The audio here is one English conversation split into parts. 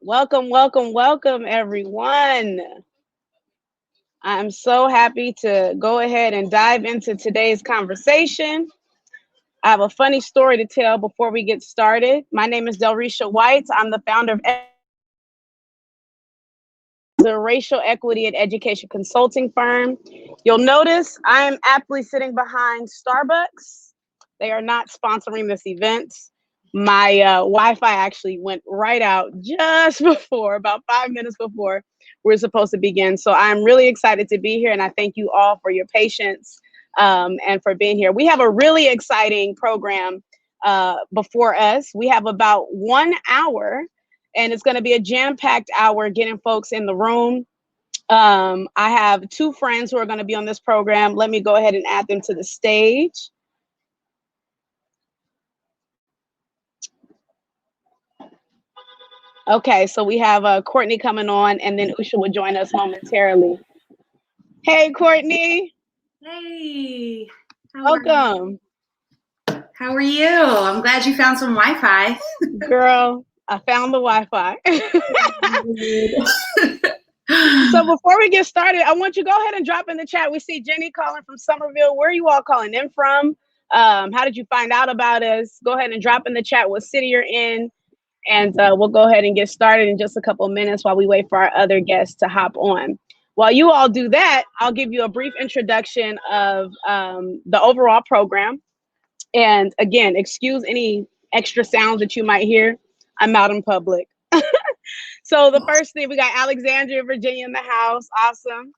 Welcome, welcome, welcome, everyone. I'm so happy to go ahead and dive into today's conversation. I have a funny story to tell before we get started. My name is Delrisha White. I'm the founder of the Racial Equity and Education Consulting firm. You'll notice I'm aptly sitting behind Starbucks. They are not sponsoring this event. My Wi-Fi actually went right out just before, about 5 minutes before we're supposed to begin. So I'm really excited to be here, and I thank you all for your patience and for being here. We have a really exciting program before us. We have about 1 hour, and it's going to be a jam-packed hour getting folks in the room. I have two friends who are going to be on this program. Let me go ahead and add them to the stage. Okay, so we have Courtney coming on, and then Usha will join us momentarily. Hey, Courtney. Hey. Welcome. How are you? I'm glad you found some Wi-Fi. Girl, I found the Wi-Fi. So before we get started, I want you to go ahead and drop in the chat. We see Jenny calling from Somerville. Where are you all calling in from? How did you find out about us? Go ahead and drop in the chat what city you're in. And we'll go ahead and get started in just a couple of minutes while we wait for our other guests to hop on. While you all do that, I'll give you a brief introduction of the overall program. And again, excuse any extra sounds that you might hear. I'm out in public. So the first thing, we got Alexandria, Virginia in the house. Awesome.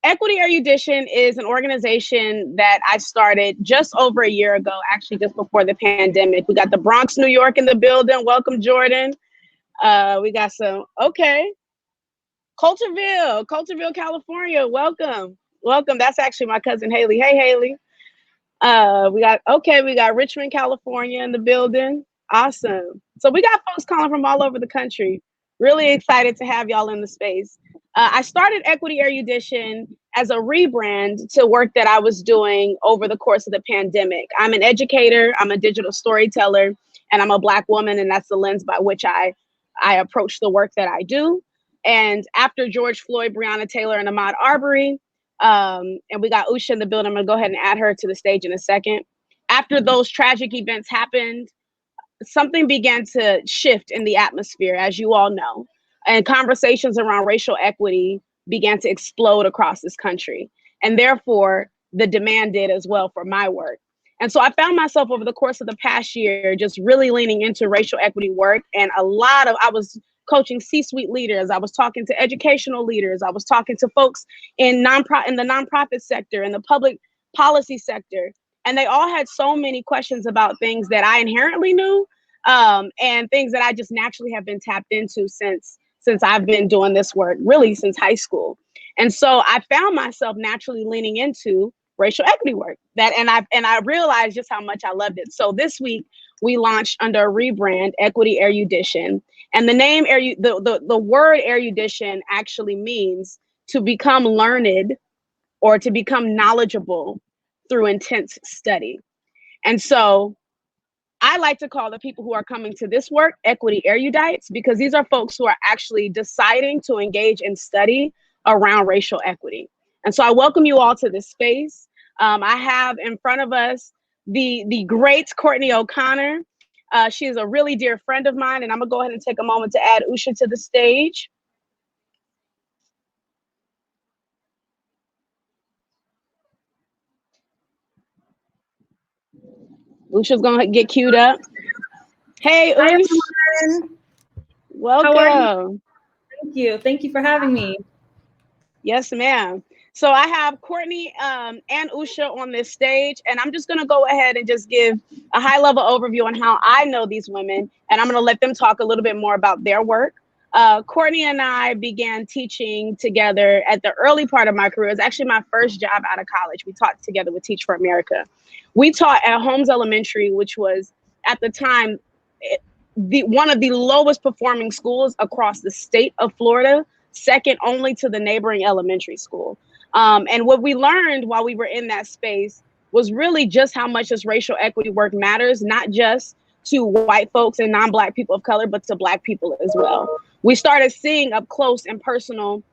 Equity Erudition is an organization that I started just over a year ago, actually just before the pandemic. We got the Bronx, New York in the building. Welcome, Jordan. We got Coulterville, California. Welcome. That's actually my cousin Haley. Hey, Haley. We got Richmond, California in the building. Awesome. So we got folks calling from all over the country. Really excited to have y'all in the space. I started Equity Erudition as a rebrand to work that I was doing over the course of the pandemic. I'm an educator, I'm a digital storyteller, and I'm a Black woman, and that's the lens by which I approach the work that I do. And after George Floyd, Breonna Taylor, and Ahmaud Arbery, and we got Usha in the building. I'm gonna go ahead and add her to the stage in a second. After those tragic events happened, something began to shift in the atmosphere, as you all know, and conversations around racial equity began to explode across this country. And therefore, the demand did as well for my work. And so I found myself over the course of the past year just really leaning into racial equity work. And I was coaching C-suite leaders. I was talking to educational leaders. I was talking to folks in the nonprofit sector, in the public policy sector. And they all had so many questions about things that I inherently knew, and things that I just naturally have been tapped into since I've been doing this work, really since high school. And so I found myself naturally leaning into racial equity work. And I realized just how much I loved it. So this week we launched under a rebrand, Equity Erudition. And the name the word erudition actually means to become learned or to become knowledgeable through intense study. And so I like to call the people who are coming to this work equity erudites, because these are folks who are actually deciding to engage in study around racial equity. And so I welcome you all to this space. I have in front of us the great Courtenay O'Connor. She is a really dear friend of mine, and I'm gonna go ahead and take a moment to add Usha to the stage. Usha's gonna get queued up. Hey, Hi, Ush. everyone. Welcome. How are you? Thank you. Thank you for having me. Yes, ma'am. So I have Courtney and Usha on this stage, and I'm just going to go ahead and just give a high-level overview on how I know these women, and I'm going to let them talk a little bit more about their work. Courtney and I began teaching together at the early part of my career. It was actually my first job out of college. We taught together with Teach for America. We taught at Holmes Elementary, which was at the time one of the lowest performing schools across the state of Florida, second only to the neighboring elementary school. And what we learned while we were in that space was really just how much this racial equity work matters, not just to white folks and non-Black people of color, but to Black people as well. We started seeing up close and personal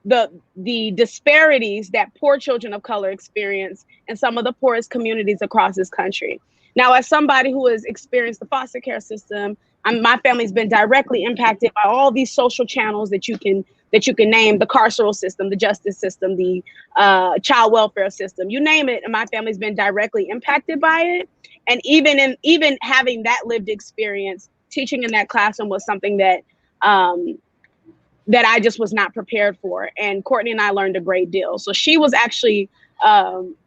the disparities that poor children of color experience in some of the poorest communities across this country. Now, as somebody who has experienced the foster care system, my family's been directly impacted by all these social channels that you can name: the carceral system, the justice system, the child welfare system, you name it. And my family's been directly impacted by it. And even having that lived experience, teaching in that classroom was something that that I just was not prepared for. And Courtenay and I learned a great deal. So she was actually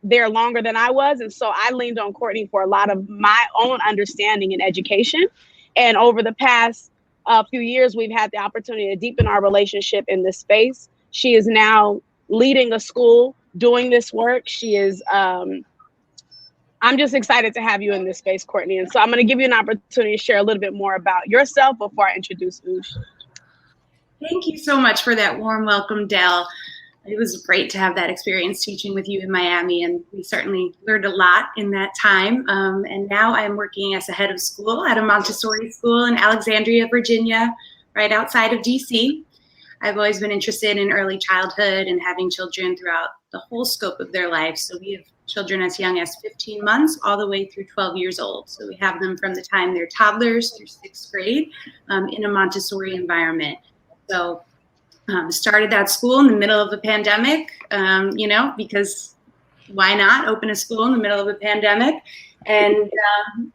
there longer than I was. And so I leaned on Courtenay for a lot of my own understanding in education. And over the past few years, we've had the opportunity to deepen our relationship in this space. She is now leading a school, doing this work. She is, I'm just excited to have you in this space, Courtenay. And so I'm going to give you an opportunity to share a little bit more about yourself before I introduce Ush. Thank you so much for that warm welcome, Del. It was great to have that experience teaching with you in Miami, and we certainly learned a lot in that time. And now I'm working as a head of school at a Montessori school in Alexandria, Virginia, right outside of DC. I've always been interested in early childhood and having children throughout the whole scope of their lives. So we have children as young as 15 months all the way through 12 years old. So we have them from the time they're toddlers through 6th grade in a Montessori environment. So started that school in the middle of a pandemic, because why not open a school in the middle of a pandemic? And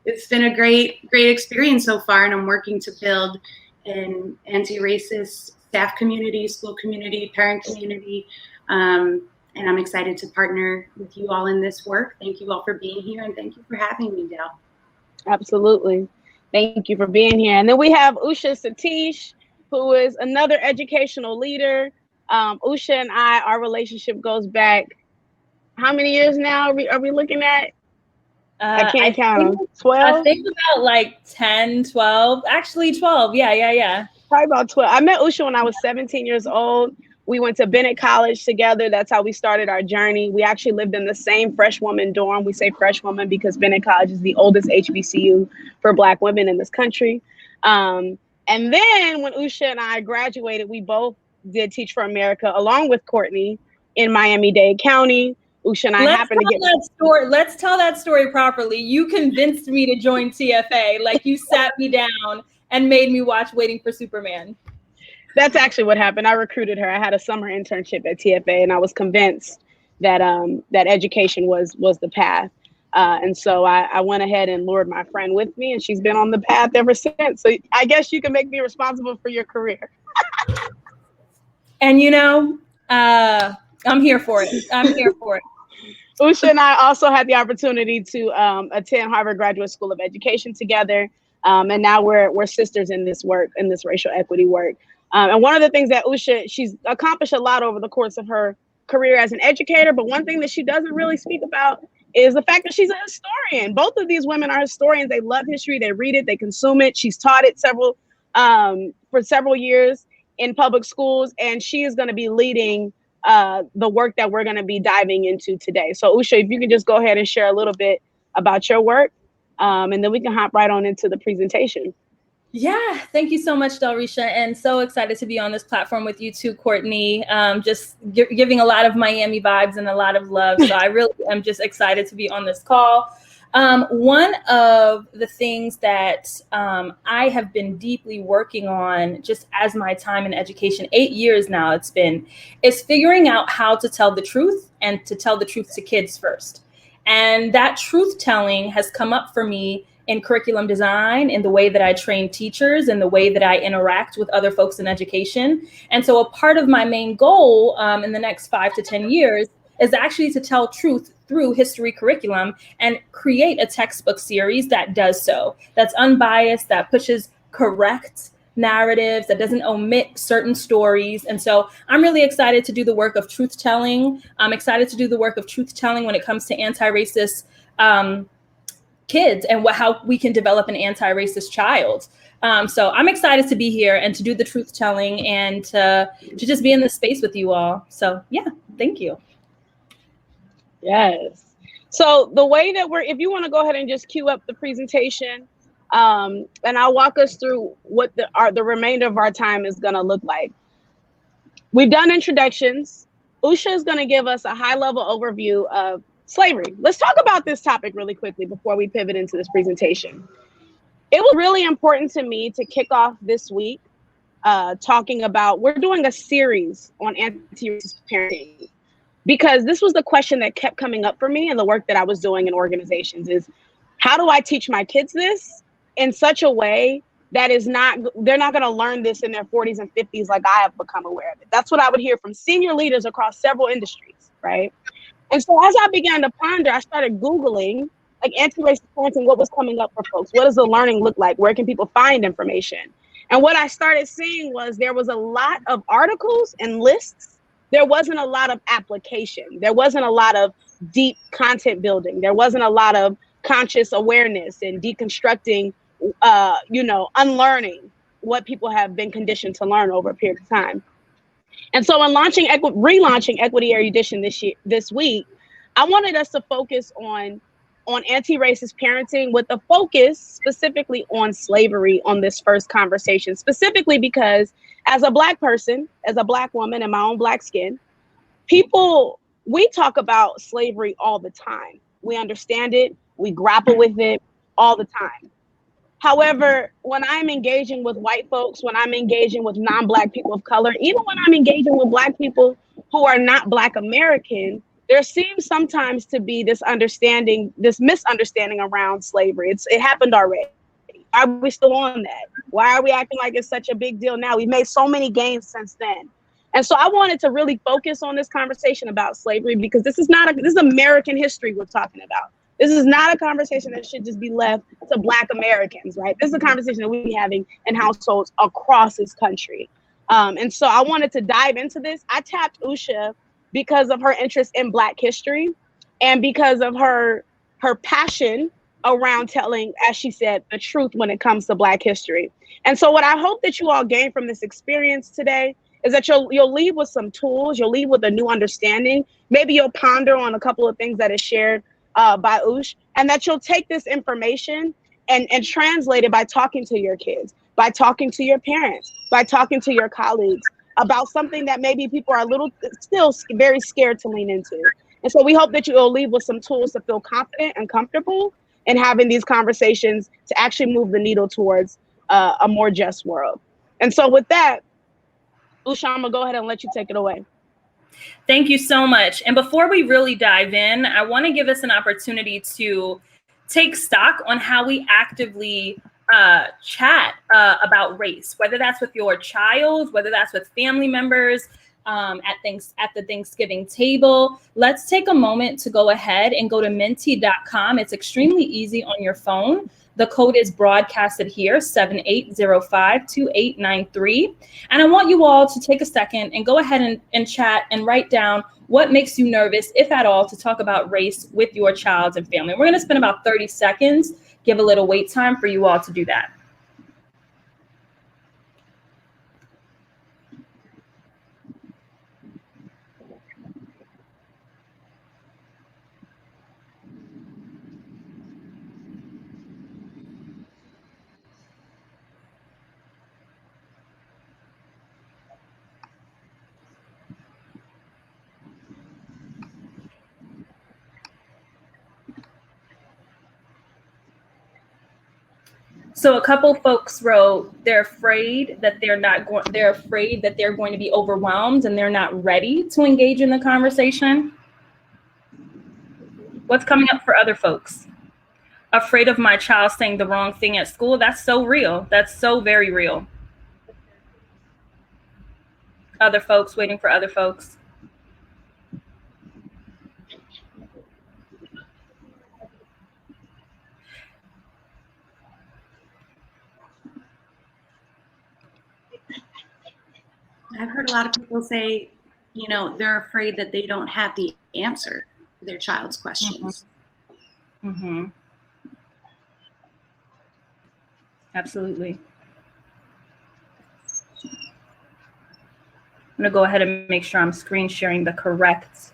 it's been a great experience so far. And I'm working to build an anti-racist staff community, school community, parent community. And I'm excited to partner with you all in this work. Thank you all for being here, and thank you for having me, Del. Absolutely. Thank you for being here. And then we have Usha Satish, who is another educational leader. Usha and our relationship goes back, how many years now are we looking at? I can't count them. 12? I think about like 10, 12, actually 12. Yeah. Probably about 12. I met Usha when I was 17 years old. We went to Bennett College together. That's how we started our journey. We actually lived in the same freshwoman dorm. We say freshwoman because Bennett College is the oldest HBCU for Black women in this country. And then when Usha and I graduated, we both did Teach for America along with Courtenay in Miami-Dade County. Usha and I happened to get that story. Let's tell that story properly. You convinced me to join TFA. Like, you sat me down and made me watch Waiting for Superman. That's actually what happened. I recruited her. I had a summer internship at TFA, and I was convinced that that education was the path. And so I went ahead and lured my friend with me, and she's been on the path ever since. So I guess you can make me responsible for your career. And I'm here for it. Usha and I also had the opportunity to attend Harvard Graduate School of Education together. And now we're sisters in this work, in this racial equity work. And one of the things that Usha, she's accomplished a lot over the course of her career as an educator, but one thing that she doesn't really speak about is the fact that she's a historian. Both of these women are historians. They love history. They read it. They consume it. She's taught it for several years in public schools, and she is going to be leading the work that we're going to be diving into today. So Usha, if you can just go ahead and share a little bit about your work, and then we can hop right on into the presentation. Yeah, thank you so much, Delrisha, and so excited to be on this platform with you too, Courtenay. Just giving a lot of Miami vibes and a lot of love. So I really am just excited to be on this call. One of the things that I have been deeply working on just as my time in education, 8 years now it's been, is figuring out how to tell the truth and to tell the truth to kids first. And that truth telling has come up for me in curriculum design, in the way that I train teachers, in the way that I interact with other folks in education. And so a part of my main goal in the next 5 to 10 years is actually to tell truth through history curriculum and create a textbook series that does so, that's unbiased, that pushes correct narratives, that doesn't omit certain stories. And so I'm really excited to do the work of truth telling. I'm excited to do the work of truth telling when it comes to anti-racist kids and how we can develop an anti-racist child. So I'm excited to be here and to do the truth telling and to just be in this space with you all. So yeah, thank you. Yes. So the way that if you want to go ahead and just cue up the presentation, And I'll walk us through what the remainder of our time is going to look like. We've done introductions. Usha is going to give us a high-level overview of slavery. Let's talk about this topic really quickly before we pivot into this presentation. It was really important to me to kick off this week talking about, we're doing a series on anti-racist parenting, because this was the question that kept coming up for me in the work that I was doing in organizations is, how do I teach my kids this in such a way that they're not going to learn this in their 40s and 50s like I have become aware of it. That's what I would hear from senior leaders across several industries, right? And so as I began to ponder, I started Googling like anti-racist parenting, what was coming up for folks? What does the learning look like? Where can people find information? And what I started seeing was there was a lot of articles and lists. There wasn't a lot of application. There wasn't a lot of deep content building. There wasn't a lot of conscious awareness and deconstructing, unlearning what people have been conditioned to learn over a period of time. And so in relaunching Equity Erudition this week, I wanted us to focus on anti-racist parenting with a focus specifically on slavery on this first conversation, specifically because as a Black person, as a Black woman in my own Black skin, we talk about slavery all the time. We understand it, we grapple with it all the time. However, when I'm engaging with white folks, when I'm engaging with non-Black people of color, even when I'm engaging with Black people who are not Black American, there seems sometimes to be this misunderstanding around slavery. It happened already. Why are we still on that? Why are we acting like it's such a big deal now? We've made so many gains since then. And so I wanted to really focus on this conversation about slavery because this is American history we're talking about. This is not a conversation that should just be left to Black Americans, right? This is a conversation that we're having in households across this country. And so I wanted to dive into this. I tapped Usha because of her interest in Black history and because of her passion around telling, as she said, the truth when it comes to Black history. And so what I hope that you all gain from this experience today is that you'll leave with some tools, you'll leave with a new understanding. Maybe you'll ponder on a couple of things that is shared by Ush, and that you'll take this information and translate it by talking to your kids, by talking to your parents, by talking to your colleagues about something that maybe people are still very scared to lean into. And so we hope that you'll leave with some tools to feel confident and comfortable in having these conversations to actually move the needle towards a more just world. And so with that, Usha, I'm gonna go ahead and let you take it away. Thank you so much. And before we really dive in, I want to give us an opportunity to take stock on how we actively chat about race, whether that's with your child, whether that's with family members, at the Thanksgiving table. Let's take a moment to go ahead and go to menti.com. It's extremely easy on your phone. The code is broadcasted here, 78052893. And I want you all to take a second and go ahead and chat and write down what makes you nervous, if at all, to talk about race with your child and family. We're going to spend about 30 seconds, give a little wait time for you all to do that. So a couple folks wrote they're afraid that they're going to be overwhelmed and they're not ready to engage in the conversation. What's coming up for other folks? Afraid of my child saying the wrong thing at school. That's so real. That's so very real. Other folks, waiting for other folks. I've heard a lot of people say, they're afraid that they don't have the answer to their child's questions. Mm-hmm. Absolutely. I'm gonna go ahead and make sure I'm screen sharing the correct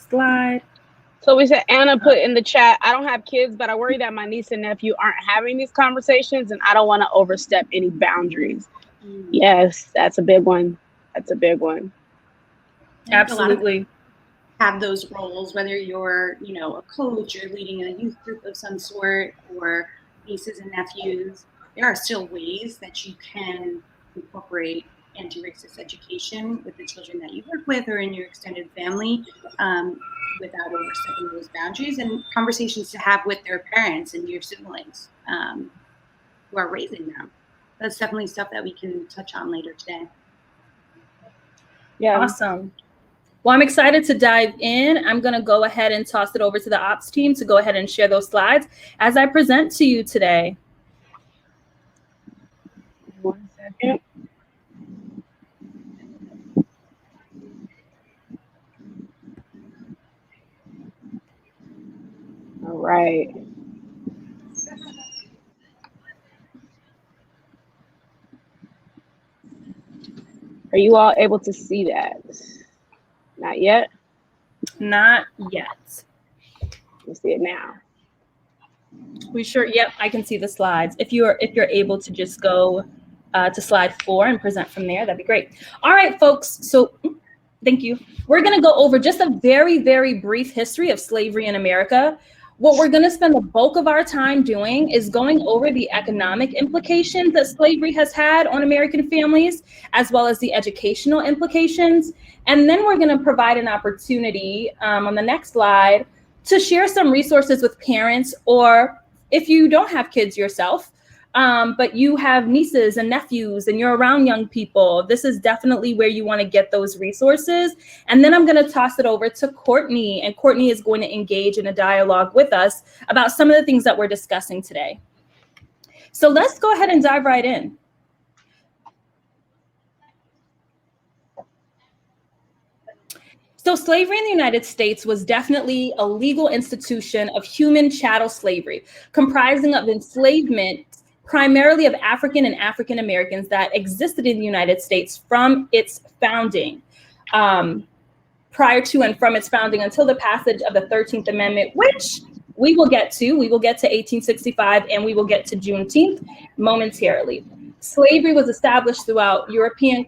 slide. So we said Anna put in the chat, I don't have kids, but I worry that my niece and nephew aren't having these conversations and I don't want to overstep any boundaries. Yes, that's a big one. That's a big one. Absolutely. Have those roles, whether you're, you know, a coach or leading a youth group of some sort, or nieces and nephews, there are still ways that you can incorporate anti-racist education with the children that you work with or in your extended family, without overstepping those boundaries, and conversations to have with their parents and your siblings who are raising them. That's definitely stuff that we can touch on later today. Yeah. Awesome. Well, I'm excited to dive in. I'm going to go ahead and toss it over to the ops team to go ahead and share those slides as I present to you today. 1 second. All right. Are you all able to see that? Not yet? Not yet. You see it now. We sure, yep, I can see the slides. If you're able to just go to slide 4 and present from there, that'd be great. All right, folks, so thank you. We're gonna go over just a very, very brief history of slavery in America. What we're gonna spend the bulk of our time doing is going over the economic implications that slavery has had on American families, as well as the educational implications. And then we're gonna provide an opportunity on the next slide to share some resources with parents, or if you don't have kids yourself, but you have nieces and nephews and you're around young people, this is definitely where you want to get those resources. And then I'm going to toss it over to Courtenay, and Courtenay is going to engage in a dialogue with us about some of the things that we're discussing today. So let's go ahead and dive right in. So slavery in the United States was definitely a legal institution of human chattel slavery, comprising of enslavement primarily of African and African Americans that existed in the United States from its founding, prior to and from its founding until the passage of the 13th Amendment, which we will get to. We will get to 1865 and we will get to Juneteenth momentarily. Slavery was established throughout European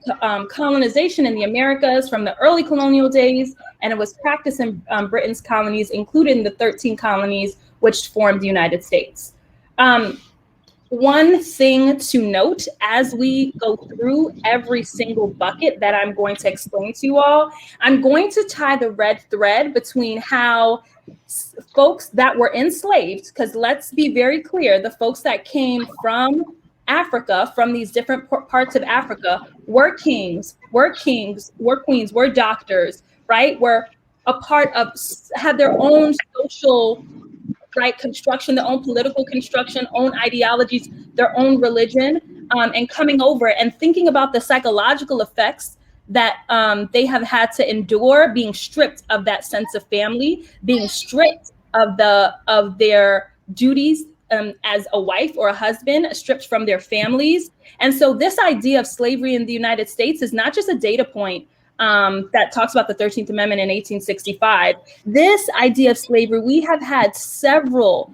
colonization in the Americas from the early colonial days, and it was practiced in Britain's colonies, including the 13 colonies which formed the United States. One thing to note as we go through every single bucket that I'm going to explain to you all, I'm going to tie the red thread between how folks that were enslaved, because let's be very clear, the folks that came from Africa, from these different parts of Africa, were kings, were queens, were doctors, right? Were a part of, had their own social, right, construction, their own political construction, own ideologies, their own religion, and coming over and thinking about the psychological effects that they have had to endure, being stripped of that sense of family, being stripped of their duties as a wife or a husband, stripped from their families. And so this idea of slavery in the United States is not just a data point that talks about the 13th Amendment in 1865. This idea of slavery, we have had several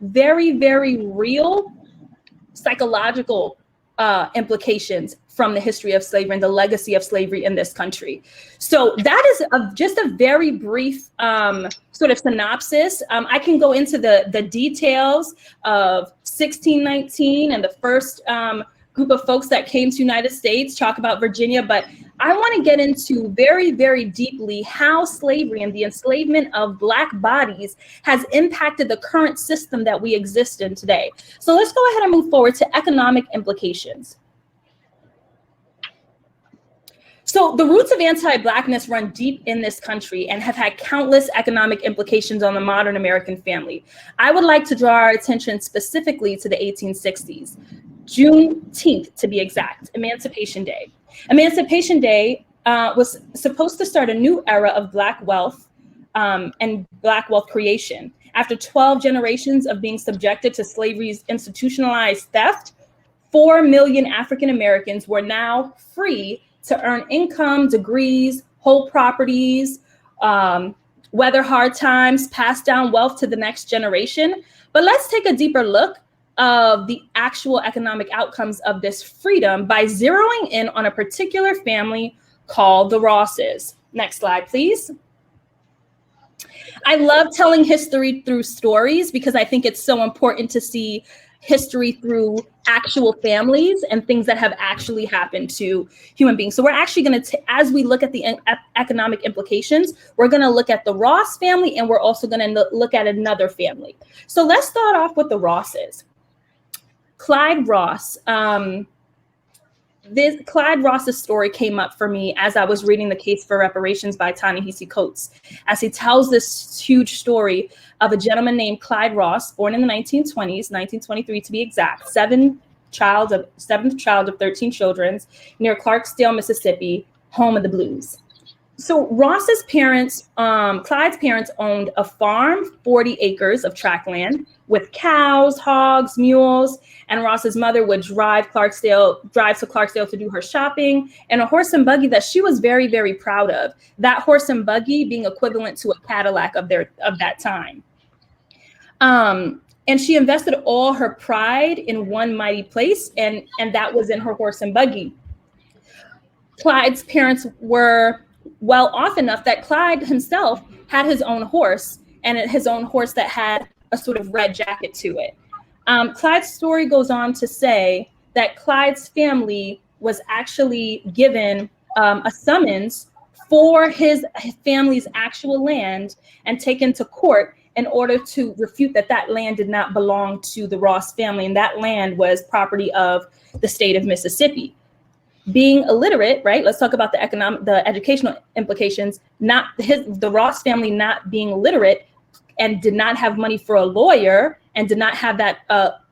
very, very real psychological implications from the history of slavery and the legacy of slavery in this country. So that is just a very brief sort of synopsis. I can go into the details of 1619 and the first group of folks that came to the United States, talk about Virginia, but I want to get into very, very deeply how slavery and the enslavement of Black bodies has impacted the current system that we exist in today. So let's go ahead and move forward to economic implications. So the roots of anti-Blackness run deep in this country and have had countless economic implications on the modern American family. I would like to draw our attention specifically to the 1860s, Juneteenth to be exact, Emancipation Day. Emancipation Day was supposed to start a new era of Black wealth and Black wealth creation. After 12 generations of being subjected to slavery's institutionalized theft, 4 million African Americans were now free to earn income, degrees, hold properties, weather hard times, pass down wealth to the next generation. But let's take a deeper look of the actual economic outcomes of this freedom by zeroing in on a particular family called the Rosses. Next slide, please. I love telling history through stories because I think it's so important to see history through actual families and things that have actually happened to human beings. So we're actually going to, as we look at the economic implications, we're going to look at the Ross family, and we're also going to look at another family. So let's start off with the Rosses. Clyde Ross. Clyde Ross's story came up for me as I was reading The Case for Reparations by Ta-Nehisi Coates, as he tells this huge story of a gentleman named Clyde Ross, born in the 1920s, 1923 to be exact, seventh child of 13 children, near Clarksdale, Mississippi, home of the blues. So Ross's parents, Clyde's parents owned a farm, 40 acres of tract land with cows, hogs, mules, and Ross's mother would drive to Clarksdale to do her shopping, and a horse and buggy that she was very, very proud of. That horse and buggy being equivalent to a Cadillac of that time. And she invested all her pride in one mighty place, and that was in her horse and buggy. Clyde's parents were well off enough that Clyde himself had his own horse, and his own horse that had a sort of red jacket to it. Clyde's story goes on to say that Clyde's family was actually given a summons for his family's actual land and taken to court in order to refute that land did not belong to the Ross family, and that land was property of the state of Mississippi. Being illiterate, right? Let's talk about the educational implications. The Ross family not being literate and did not have money for a lawyer and did not have that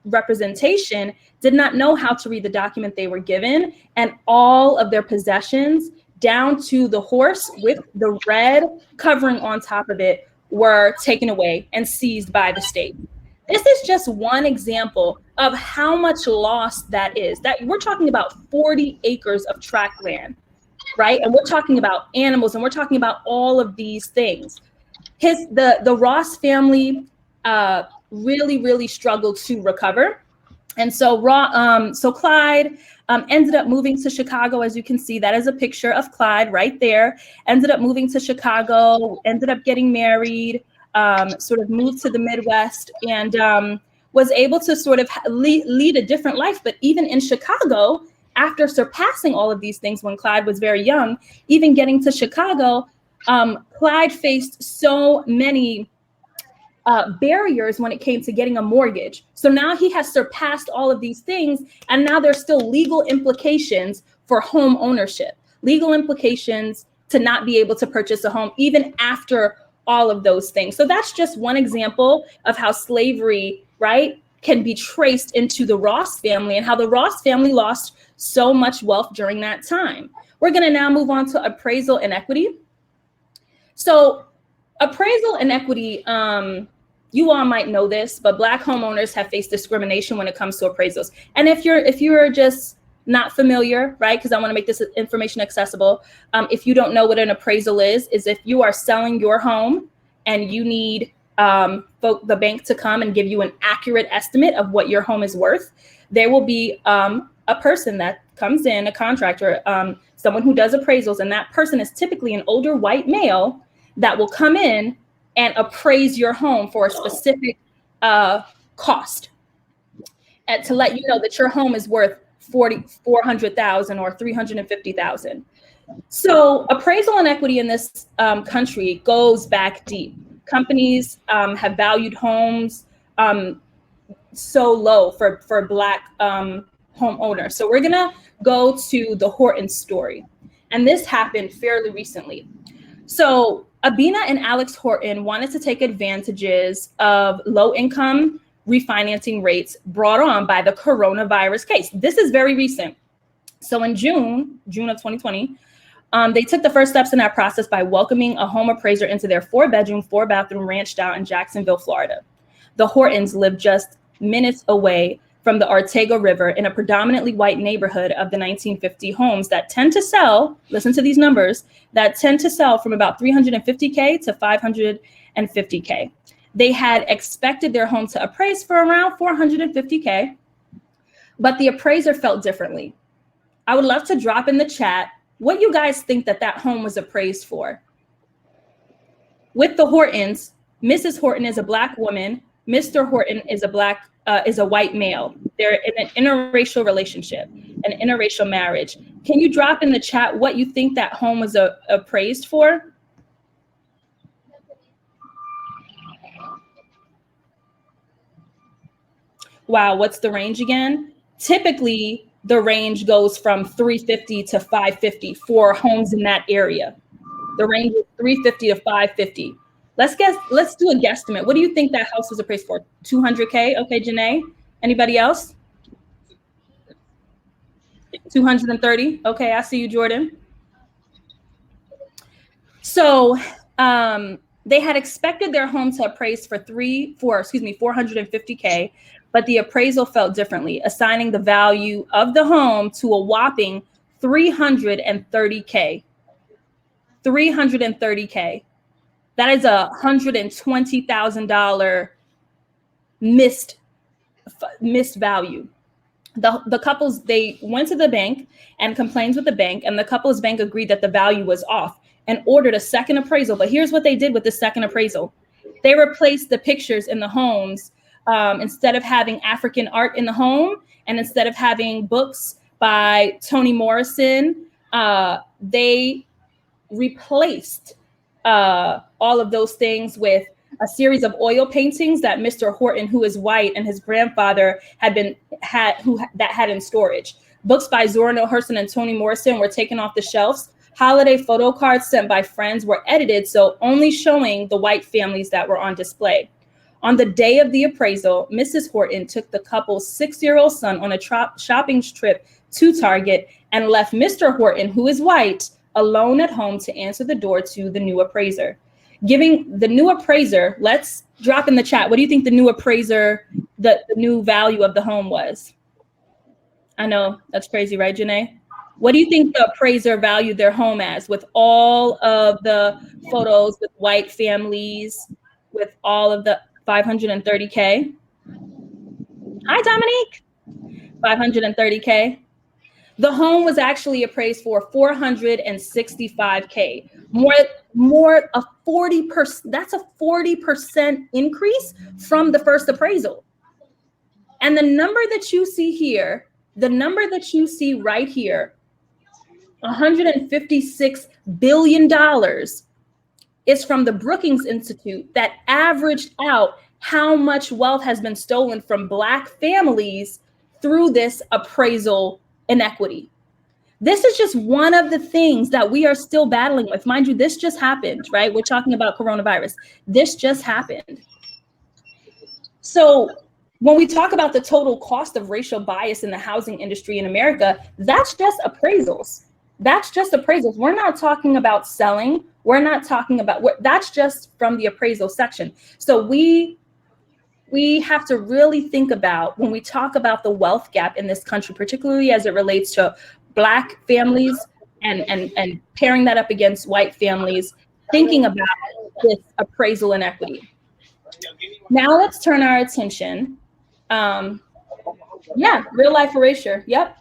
representation, did not know how to read the document they were given, and all of their possessions, down to the horse with the red covering on top of it, were taken away and seized by the state. This is just one example of how much loss that is. That we're talking about 40 acres of tract land, right? And we're talking about animals, and we're talking about all of these things. The Ross family really, really struggled to recover. And so Clyde ended up moving to Chicago. As you can see, that is a picture of Clyde right there. Ended up moving to Chicago, ended up getting married, sort of moved to the Midwest, and was able to sort of lead a different life. But even in Chicago, after surpassing all of these things when Clyde was very young, even getting to Chicago, Clyde faced so many barriers when it came to getting a mortgage. So now he has surpassed all of these things, and now there's still legal implications for home ownership, legal implications to not be able to purchase a home even after all of those things. So that's just one example of how slavery, right, can be traced into the Ross family and how the Ross family lost so much wealth during that time. We're going to now move on to appraisal inequity. So appraisal inequity, you all might know this, but Black homeowners have faced discrimination when it comes to appraisals. And if you're just not familiar, right, because I want to make this information accessible, if you don't know what an appraisal is if you are selling your home and you need the bank to come and give you an accurate estimate of what your home is worth, there will be a person that comes in, a contractor, someone who does appraisals, and that person is typically an older white male that will come in and appraise your home for a specific cost, and to let you know that your home is worth $400,000 or $350,000. So appraisal inequity in this country goes back deep. Companies have valued homes so low for Black homeowners. So we're gonna go to the Horton story, and this happened fairly recently. So Abina and Alex Horton wanted to take advantages of low-income refinancing rates brought on by the coronavirus case. This is very recent. So in June of 2020, they took the first steps in that process by welcoming a home appraiser into their 4-bedroom, 4-bathroom ranch down in Jacksonville, Florida. The Hortons lived just minutes away from the Ortega River in a predominantly white neighborhood of the 1950 homes that tend to sell, listen to these numbers, that tend to sell from about 350K to 550K. They had expected their home to appraise for around 450K, but the appraiser felt differently. I would love to drop in the chat what you guys think that home was appraised for. With the Hortons, Mrs. Horton is a Black woman, Mr. Horton is a white male. They're in an interracial relationship, an interracial marriage. Can you drop in the chat what you think that home was appraised for? Wow, what's the range again? Typically, the range goes from 350 to 550 for homes in that area. The range is 350 to 550. Let's do a guesstimate. What do you think that house was appraised for? 200K? Okay, Janae. Anybody else? 230? Okay, I see you, Jordan. So they had expected their home to appraise for 450K, but the appraisal felt differently, assigning the value of the home to a whopping 330K. 330K. That is $120,000 missed value. The couples, they went to the bank and complained with the bank, and the couple's bank agreed that the value was off and ordered a second appraisal. But here's what they did with the second appraisal. They replaced the pictures in the homes. Instead of having African art in the home, and instead of having books by Toni Morrison, they replaced all of those things with a series of oil paintings that Mr. Horton, who is white, and his grandfather had in storage. Books by Zora Neale Hurston and Toni Morrison were taken off the shelves. Holiday photo cards sent by friends were edited, so only showing the white families that were on display. On the day of the appraisal, Mrs. Horton took the couple's 6-year-old son on a shopping trip to Target and left Mr. Horton, who is white, alone at home to answer the door to the new appraiser. Giving the new appraiser, let's drop in the chat. What do you think the new appraiser, the new value of the home was? I know, that's crazy, right, Janae? What do you think the appraiser valued their home as, with all of the photos with white families, with all of the 530K? Hi, Dominique. 530K. The home was actually appraised for 465K. More a 40%. That's a 40% increase from the first appraisal. And the number that you see here, the number that you see right here, $156 billion, is from the Brookings Institute that averaged out how much wealth has been stolen from Black families through this appraisal inequity. This is just one of the things that we are still battling with. Mind you, this just happened, right? We're talking about coronavirus. This just happened. So when we talk about the total cost of racial bias in the housing industry in America, that's just appraisals. That's just appraisals. We're not talking about selling. We're not talking about, that's just from the appraisal section. So we have to really think about, when we talk about the wealth gap in this country, particularly as it relates to Black families and pairing that up against white families, thinking about this appraisal inequity. Now let's turn our attention. Real life erasure. Yep.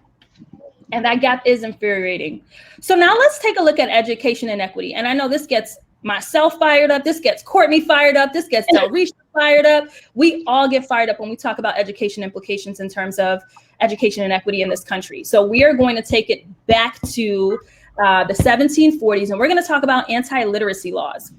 And that gap is infuriating. So now let's take a look at education inequity. And I know this gets myself fired up. This gets Courtney fired up. This gets Del Risha fired up. We all get fired up when we talk about education implications in terms of education inequity in this country. So we are going to take it back to the 1740s, and we're going to talk about anti-literacy laws.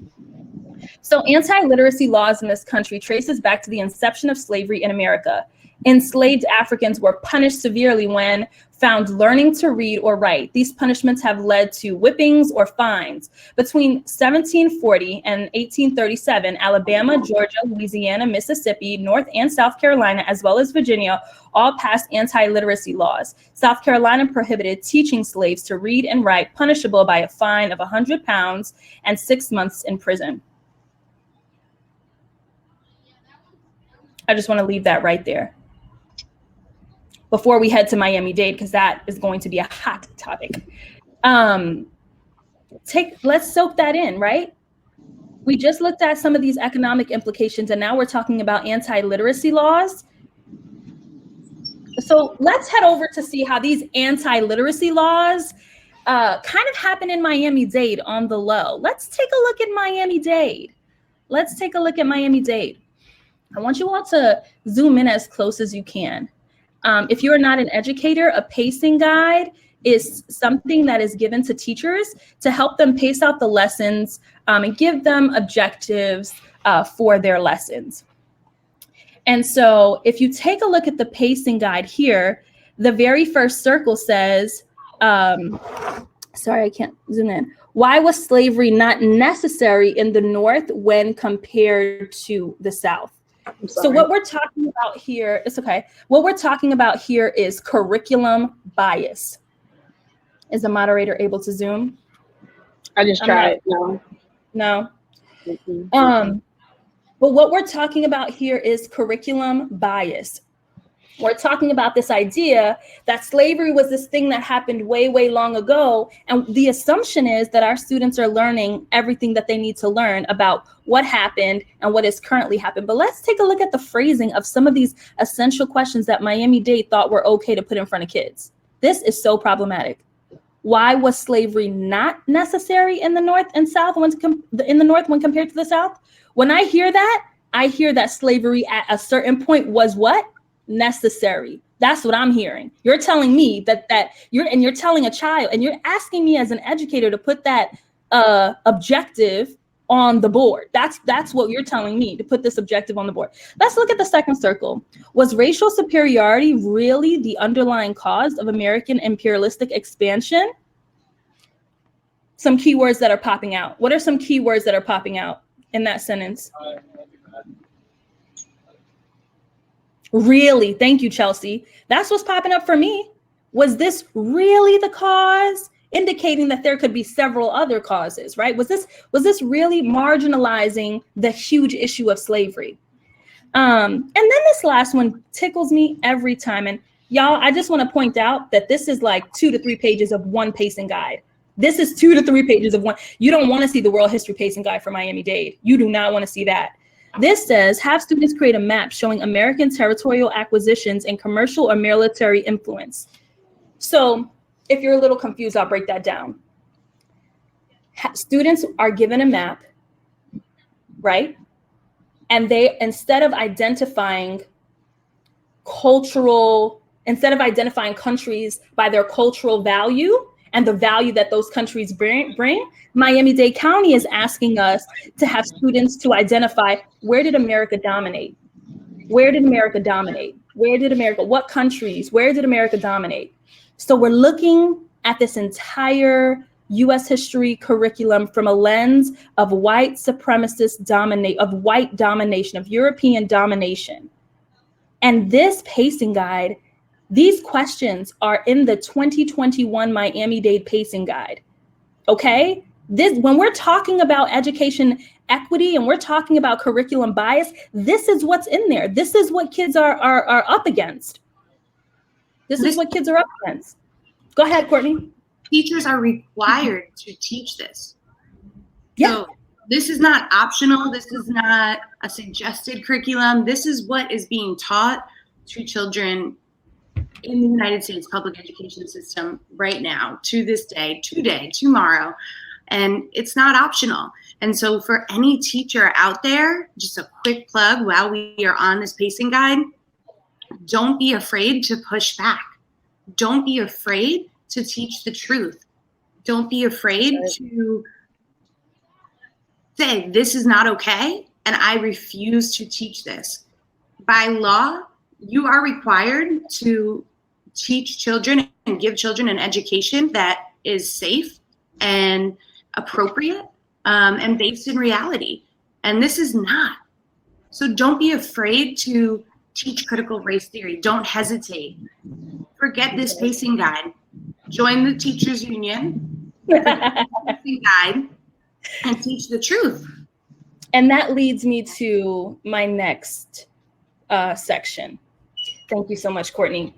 So anti-literacy laws in this country traces back to the inception of slavery in America. Enslaved Africans were punished severely when found learning to read or write. These punishments have led to whippings or fines. Between 1740 and 1837, Alabama, Georgia, Louisiana, Mississippi, North and South Carolina, as well as Virginia, all passed anti-literacy laws. South Carolina prohibited teaching slaves to read and write, punishable by a fine of 100 pounds and 6 months in prison. I just want to leave that right there. before we head to Miami-Dade, because that is going to be a hot topic. Let's soak that in, right? We just looked at some of these economic implications, and now we're talking about anti-literacy laws. So let's head over to see how these anti-literacy laws kind of happen in Miami-Dade on the low. Let's take a look at Miami-Dade. I want you all to zoom in as close as you can. If you are not an educator, a pacing guide is something that is given to teachers to help them pace out the lessons and give them objectives for their lessons. And so if you take a look at the pacing guide here, the very first circle says, sorry, I can't zoom in. Why was slavery not necessary in the North when compared to the South? So what we're talking about here, it's okay. What we're talking about here is curriculum bias. Is the moderator able to zoom? I just tried. No. Mm-hmm. But what we're talking about here is curriculum bias. We're talking about this idea that slavery was this thing that happened way, way long ago. And the assumption is that our students are learning everything that they need to learn about what happened and what is currently happened. But let's take a look at the phrasing of some of these essential questions that Miami-Dade thought were okay to put in front of kids. This is so problematic. Why was slavery not necessary in the North and South when compared to the South? When I hear that slavery at a certain point was what? Necessary. That's what I'm hearing. You're telling me that you're telling a child, and you're asking me as an educator to put that objective on the board. That's what you're telling me, to put this objective on the board. Let's look at the second circle. Was racial superiority really the underlying cause of American imperialistic expansion? Some keywords that are popping out. What are some keywords that are popping out in that sentence? Really? Thank you, Chelsea. That's what's popping up for me. Was this really the cause? Indicating that there could be several other causes, right? Was this really marginalizing the huge issue of slavery? And then this last one tickles me every time. And y'all, I just want to point out that this is like 2 to 3 pages of one pacing guide. This is 2 to 3 pages of one. You don't want to see the world history pacing guide for Miami-Dade. You do not want to see that. This says, have students create a map showing American territorial acquisitions and commercial or military influence. So if you're a little confused, I'll break that down. Students are given a map, right? And they, instead of identifying countries by their cultural value and the value that those countries bring, Miami-Dade County is asking us to have students to identify, where did America dominate? What countries, where did America dominate? So we're looking at this entire US history curriculum from a lens of white supremacist white domination, of European domination. And this pacing guide, these questions are in the 2021 Miami-Dade pacing guide. Okay? When we're talking about education equity and we're talking about curriculum bias, this is what's in there. This is what kids are up against. This is what kids are up against. Go ahead, Courtney. Teachers are required to teach this. Yeah. So this is not optional. This is not a suggested curriculum. This is what is being taught to children in the United States public education system right now, to this day, today, tomorrow. And it's not optional. And so for any teacher out there, just a quick plug while we are on this pacing guide, don't be afraid to push back. Don't be afraid to teach the truth. Don't be afraid to say, this is not okay, and I refuse to teach this. By law, you are required to teach children and give children an education that is safe and appropriate and based in reality. And this is not. So don't be afraid to teach critical race theory. Don't hesitate. Forget this pacing guide. Join the teachers union, pacing guide, and teach the truth. And that leads me to my next section. Thank you so much, Courtney.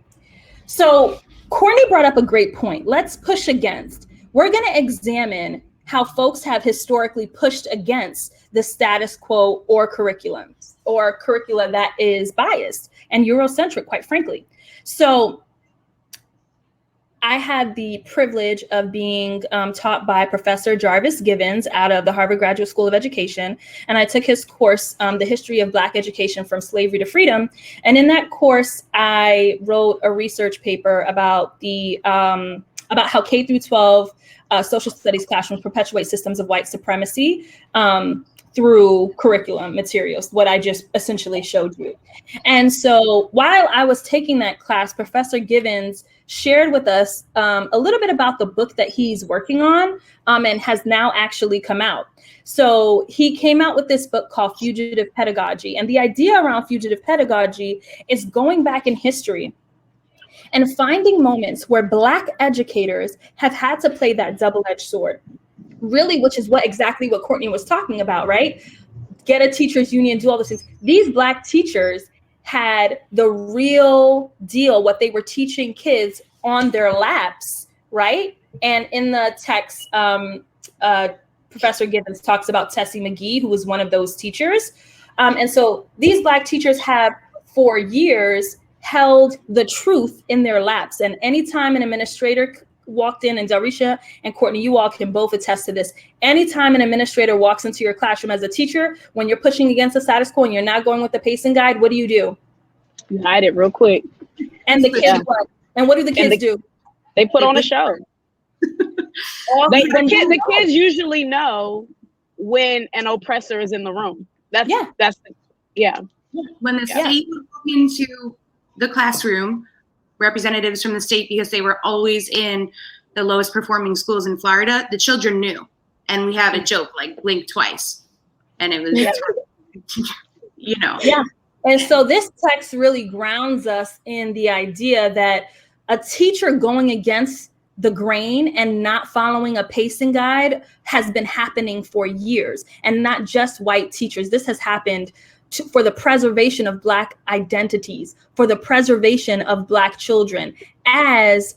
So Courtney brought up a great point. Let's push against. We're going to examine how folks have historically pushed against the status quo or curricula that is biased and Eurocentric, quite frankly. So I had the privilege of being taught by Professor Jarvis Givens out of the Harvard Graduate School of Education. And I took his course, The History of Black Education from Slavery to Freedom. And in that course, I wrote a research paper about how K through 12 social studies classrooms perpetuate systems of white supremacy through curriculum materials, what I just essentially showed you. And so while I was taking that class, Professor Givens shared with us a little bit about the book that he's working on and has now actually come out. So he came out with this book called Fugitive Pedagogy. And the idea around fugitive pedagogy is going back in history and finding moments where Black educators have had to play that double-edged sword, really, which is exactly what Courtney was talking about, right? Get a teachers union, do all those things. These Black teachers had the real deal, what they were teaching kids on their laps, right? And in the text, Professor Givens talks about Tessie McGee, who was one of those teachers. And so these Black teachers have, for years, held the truth in their laps. And anytime an administrator walked in, and Darisha and Courtney, you all can both attest to this. Anytime an administrator walks into your classroom as a teacher, when you're pushing against the status quo and you're not going with the pacing guide, what do? You hide it real quick. And the kids what? And what do the kids do? They put on a show. The kids usually know when an oppressor is in the room. When the state moved into the classroom, representatives from the state, because they were always in the lowest performing schools in Florida, the children knew. And we have a joke like blink twice. And it was, Yeah. And so this text really grounds us in the idea that a teacher going against the grain and not following a pacing guide has been happening for years, and not just white teachers. This has happened for the preservation of Black identities, for the preservation of Black children as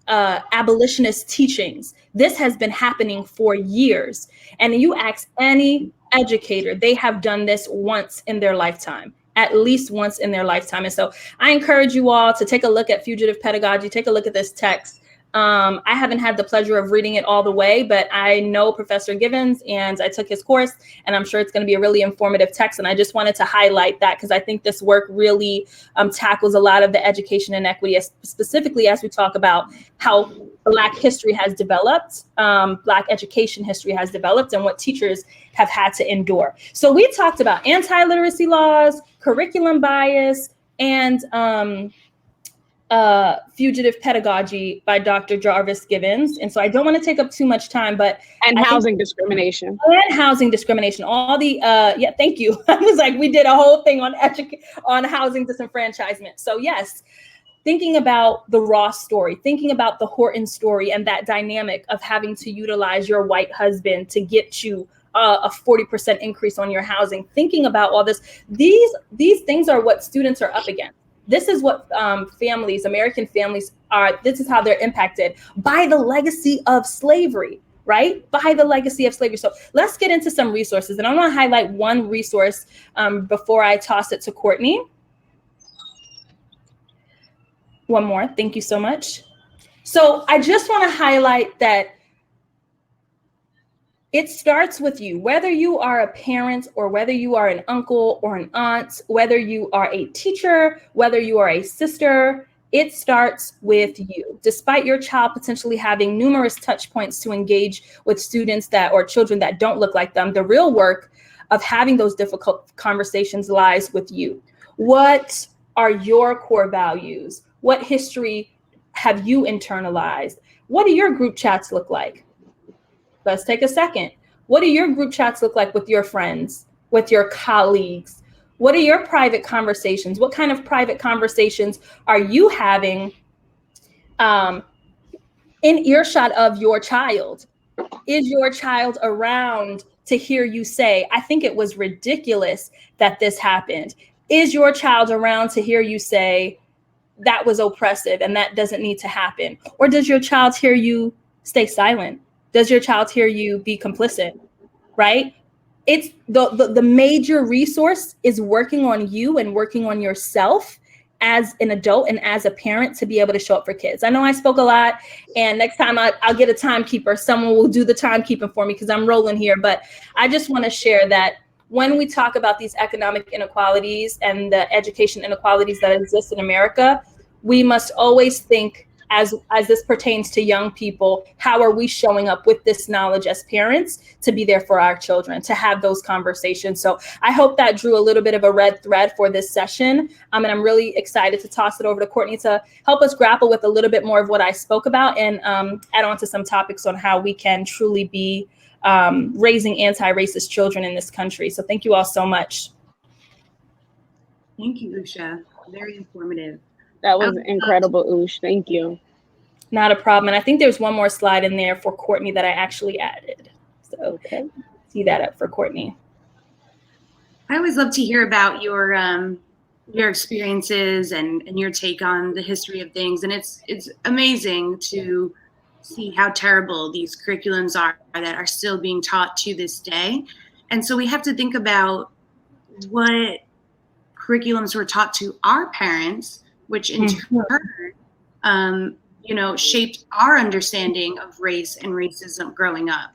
abolitionist teachings. This has been happening for years. And you ask any educator, they have done this once in their lifetime, at least once in their lifetime. And so I encourage you all to take a look at Fugitive Pedagogy, take a look at this text. I haven't had the pleasure of reading it all the way, but I know Professor Givens and I took his course, and I'm sure it's going to be a really informative text. And I just wanted to highlight that because I think this work really tackles a lot of the education inequity, specifically as we talk about how Black history has developed, Black education history has developed, and what teachers have had to endure. So we talked about anti-literacy laws, curriculum bias, and Fugitive Pedagogy by Dr. Jarvis Givens. And so I don't want to take up too much time, but housing discrimination. And housing discrimination. All the thank you. I was like, we did a whole thing on housing disenfranchisement. So yes, thinking about the Ross story, thinking about the Horton story, and that dynamic of having to utilize your white husband to get you a 40% increase on your housing, thinking about all this, these things are what students are up against. This is what American families are, this is how they're impacted by the legacy of slavery, right? By the legacy of slavery. So let's get into some resources. And I want to highlight one resource before I toss it to Courtney. One more, thank you so much. So I just want to highlight that it starts with you, whether you are a parent or whether you are an uncle or an aunt, whether you are a teacher, whether you are a sister, it starts with you. Despite your child potentially having numerous touch points to engage with students or children that don't look like them, the real work of having those difficult conversations lies with you. What are your core values? What history have you internalized? What do your group chats look like? Let's take a second. What do your group chats look like with your friends, with your colleagues? What are your private conversations? What kind of private conversations are you having in earshot of your child? Is your child around to hear you say, I think it was ridiculous that this happened? Is your child around to hear you say, that was oppressive and that doesn't need to happen? Or does your child hear you stay silent? Does your child hear you be complicit, right? It's the major resource is working on you and working on yourself as an adult and as a parent to be able to show up for kids. I know I spoke a lot, and next time I'll get a timekeeper. Someone will do the timekeeping for me because I'm rolling here. But I just want to share that when we talk about these economic inequalities and the education inequalities that exist in America, we must always think, as this pertains to young people, how are we showing up with this knowledge as parents to be there for our children, to have those conversations? So I hope that drew a little bit of a red thread for this session. And I'm really excited to toss it over to Courtney to help us grapple with a little bit more of what I spoke about and add on to some topics on how we can truly be raising anti-racist children in this country. So thank you all so much. Thank you, Usha. Very informative. That was incredible, Ush. Thank you. Not a problem. And I think there's one more slide in there for Courtney that I actually added. So okay, see that up for Courtney. I always love to hear about your experiences and your take on the history of things. And it's amazing to see how terrible these curriculums are that are still being taught to this day. And so we have to think about what curriculums were taught to our parents, which in turn, shaped our understanding of race and racism growing up.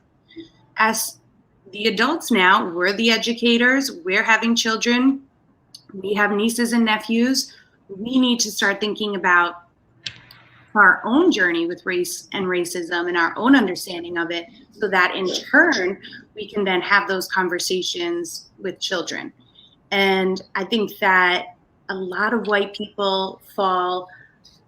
As the adults now, we're the educators, we're having children, we have nieces and nephews. We need to start thinking about our own journey with race and racism and our own understanding of it, so that in turn, we can then have those conversations with children. And I think that a lot of white people fall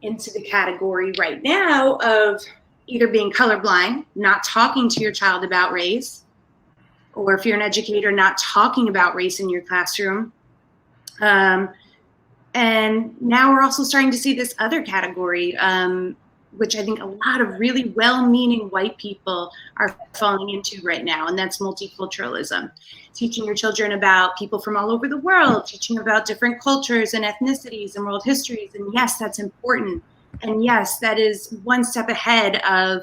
into the category right now of either being colorblind, not talking to your child about race, or if you're an educator, not talking about race in your classroom. And now we're also starting to see this other category, which I think a lot of really well-meaning white people are falling into right now, and that's multiculturalism. Teaching your children about people from all over the world, teaching about different cultures and ethnicities and world histories, and yes, that's important. And yes, that is one step ahead of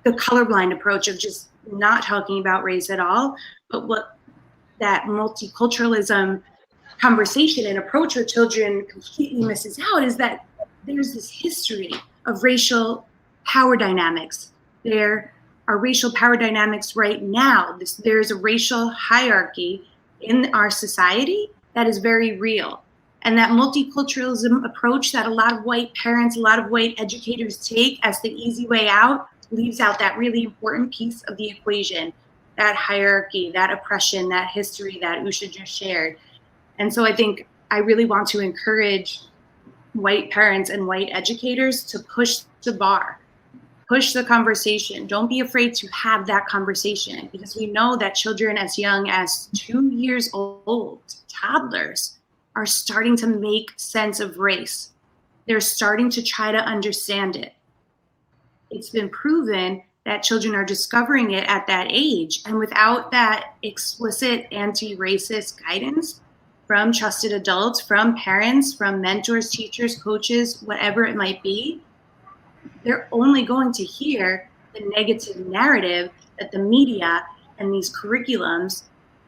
the colorblind approach of just not talking about race at all. But what that multiculturalism conversation and approach with children completely misses out is that there's this history of racial power dynamics. There are racial power dynamics right now. There's a racial hierarchy in our society that is very real. And that multiculturalism approach that a lot of white parents, a lot of white educators take as the easy way out leaves out that really important piece of the equation, that hierarchy, that oppression, that history that Usha just shared. And so I think I really want to encourage white parents and white educators to push the bar, push the conversation. Don't be afraid to have that conversation, because we know that children as young as 2 years old, toddlers, are starting to make sense of race. They're starting to try to understand it. It's been proven that children are discovering it at that age. And without that explicit anti-racist guidance from trusted adults, from parents, from mentors, teachers, coaches, whatever it might be, they're only going to hear the negative narrative that the media and these curriculums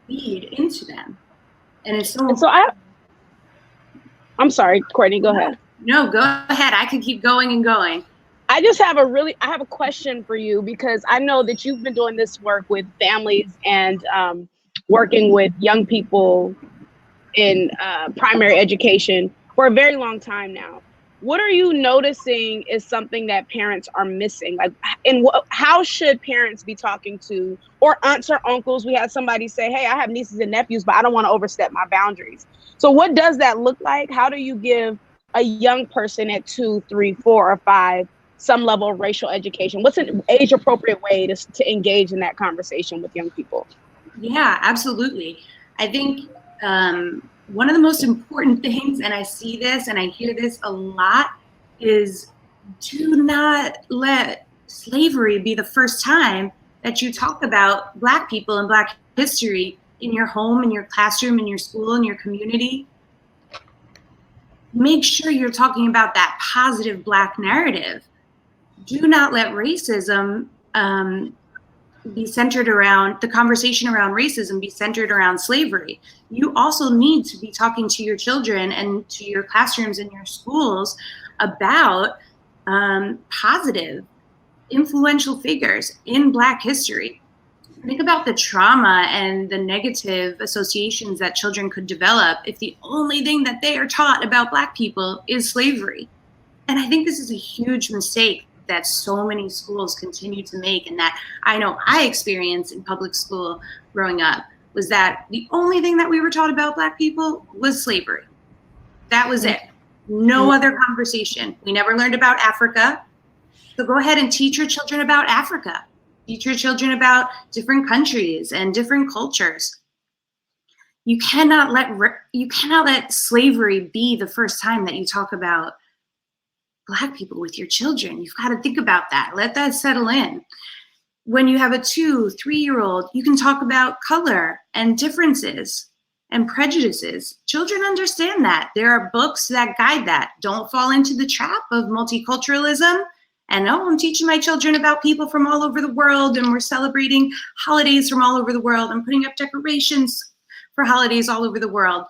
feed into them. And it's so I'm sorry, Courtney, go ahead. No, go ahead. I could keep going and going. I have a question for you, because I know that you've been doing this work with families and working with young people in primary education for a very long time now. What are you noticing is something that parents are missing? Like, and how should parents be talking to, or aunts or uncles? We had somebody say, hey, I have nieces and nephews, but I don't want to overstep my boundaries. So what does that look like? How do you give a young person at 2, 3, 4, or 5 some level of racial education? What's an age appropriate way to engage in that conversation with young people? Yeah, absolutely. I think one of the most important things, and I see this and I hear this a lot, is do not let slavery be the first time that you talk about Black people and Black history in your home, in your classroom, in your school, in your community. make sure you're talking about that positive Black narrative. Do not let racism be centered around, the conversation around racism be centered around slavery. You also need to be talking to your children and to your classrooms and your schools about positive, influential figures in Black history. Think about the trauma and the negative associations that children could develop if the only thing that they are taught about Black people is slavery. And I think this is a huge mistake that so many schools continue to make, and that I know I experienced in public school growing up, was that the only thing that we were taught about Black people was slavery. That was it. No other conversation. We never learned about Africa. So go ahead and teach your children about Africa. Teach your children about different countries and different cultures. You cannot let slavery be the first time that you talk about Black people with your children. You've got to think about that. Let that settle in. When you have a 2-3 year old, you can talk about color and differences and prejudices. Children understand that. There are books that guide that. Don't fall into the trap of multiculturalism. And I'm teaching my children about people from all over the world, and we're celebrating holidays from all over the world and putting up decorations for holidays all over the world.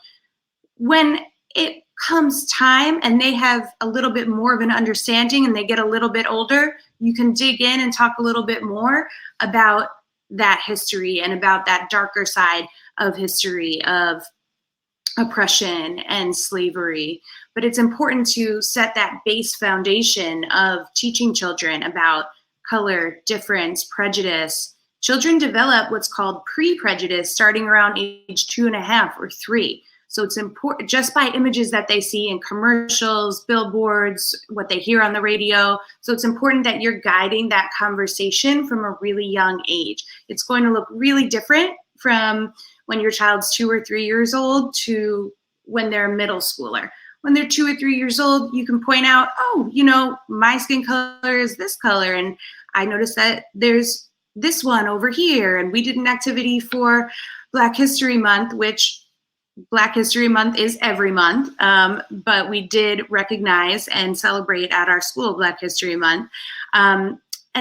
When it comes time and they have a little bit more of an understanding and they get a little bit older, you can dig in and talk a little bit more about that history and about that darker side of history of oppression and slavery. But it's important to set that base foundation of teaching children about color, difference, prejudice. Children develop what's called pre-prejudice starting around age 2.5 or 3. So it's important, just by images that they see in commercials, billboards, what they hear on the radio. So it's important that you're guiding that conversation from a really young age. It's going to look really different from when your child's 2 or 3 years old to when they're a middle schooler. When they're 2 or 3 years old, you can point out, oh, you know, my skin color is this color, and I noticed that there's this one over here, and we did an activity for Black History Month, which Black History Month is every month, but we did recognize and celebrate at our school Black History Month. And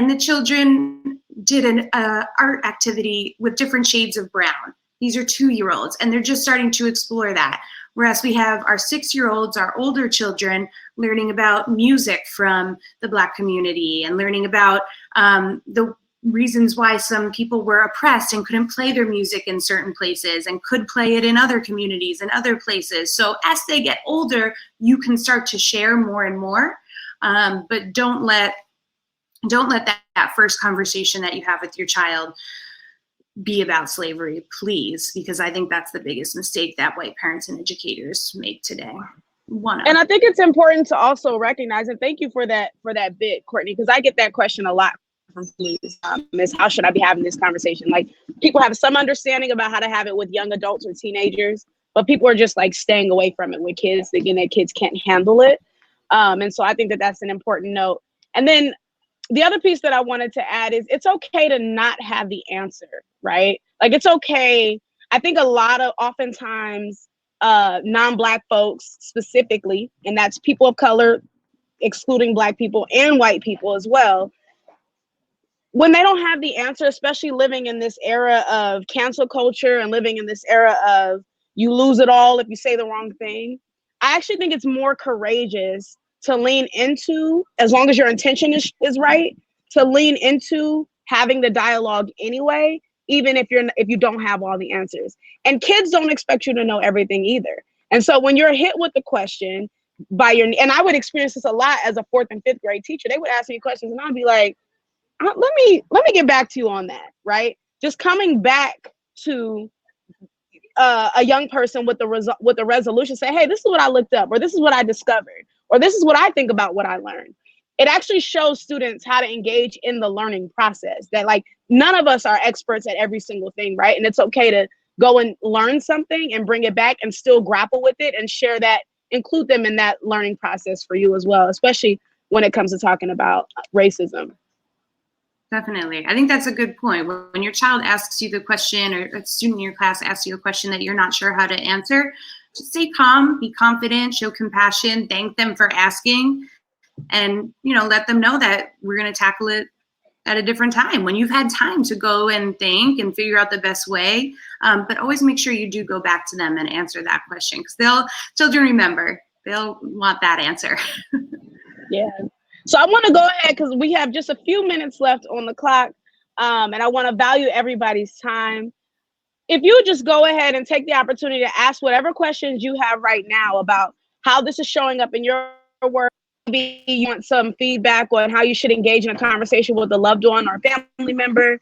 the children did an art activity with different shades of brown. These are 2-year-olds, and they're just starting to explore that. Whereas we have our 6-year-olds, our older children, learning about music from the Black community and learning about the reasons why some people were oppressed and couldn't play their music in certain places and could play it in other communities and other places. So as they get older, you can start to share more and more, but don't let that first conversation that you have with your child be about slavery, please, because I think that's the biggest mistake that white parents and educators make today. And I think it's important to also recognize, and thank you for that bit, Courtney, because I get that question a lot from students, is how should I be having this conversation? Like, people have some understanding about how to have it with young adults or teenagers, but people are just like staying away from it with kids, thinking that kids can't handle it. And so I think that that's an important note. And then the other piece that I wanted to add is it's okay to not have the answer, right? Like, it's okay. I think oftentimes non-Black folks specifically, and that's people of color, excluding Black people and white people as well, when they don't have the answer, especially living in this era of cancel culture and living in this era of you lose it all if you say the wrong thing, I actually think it's more courageous to lean into, as long as your intention is right, to lean into having the dialogue anyway, even if you don't have all the answers. And kids don't expect you to know everything either. And so when you're hit with the question and I would experience this a lot as a 4th and 5th grade teacher, they would ask me questions and I'd be like, let me get back to you on that, right? Just coming back to a young person with the resolution, say, hey, this is what I looked up, or this is what I discovered, or this is what I think about what I learned. It actually shows students how to engage in the learning process, that like none of us are experts at every single thing, right? And it's okay to go and learn something and bring it back and still grapple with it and share that, include them in that learning process for you as well, especially when it comes to talking about racism. Definitely. I think that's a good point. When your child asks you the question, or a student in your class asks you a question that you're not sure how to answer, just stay calm, be confident, show compassion, thank them for asking, and, you know, let them know that we're going to tackle it at a different time when you've had time to go and think and figure out the best way. But always make sure you do go back to them and answer that question, because children remember, they'll want that answer. Yeah. So I want to go ahead because we have just a few minutes left on the clock, and I want to value everybody's time. If you just go ahead and take the opportunity to ask whatever questions you have right now about how this is showing up in your work. Maybe you want some feedback on how you should engage in a conversation with a loved one or family member.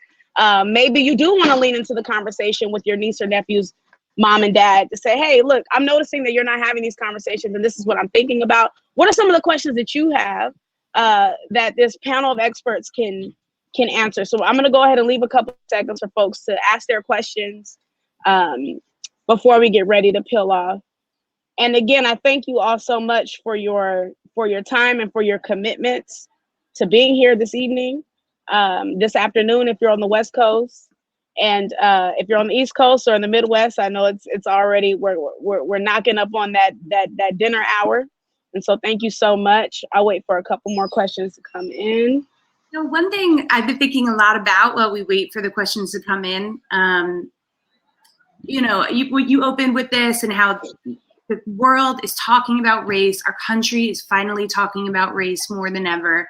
Maybe you do want to lean into the conversation with your niece or nephew's mom and dad to say, hey, look, I'm noticing that you're not having these conversations and this is what I'm thinking about. What are some of the questions that you have that this panel of experts can answer? So I'm going to go ahead and leave a couple of seconds for folks to ask their questions before we get ready to peel off. And again, I thank you all so much for your time and for your commitments to being here this evening, this afternoon if you're on the West Coast, and if you're on the East Coast or in the Midwest. I know it's already we're knocking up on that dinner hour, and so thank you so much. I'll wait for a couple more questions to come in. You know, one thing I've been thinking a lot about while we wait for the questions to come in, you know, you opened with this and how the world is talking about race. Our country is finally talking about race more than ever.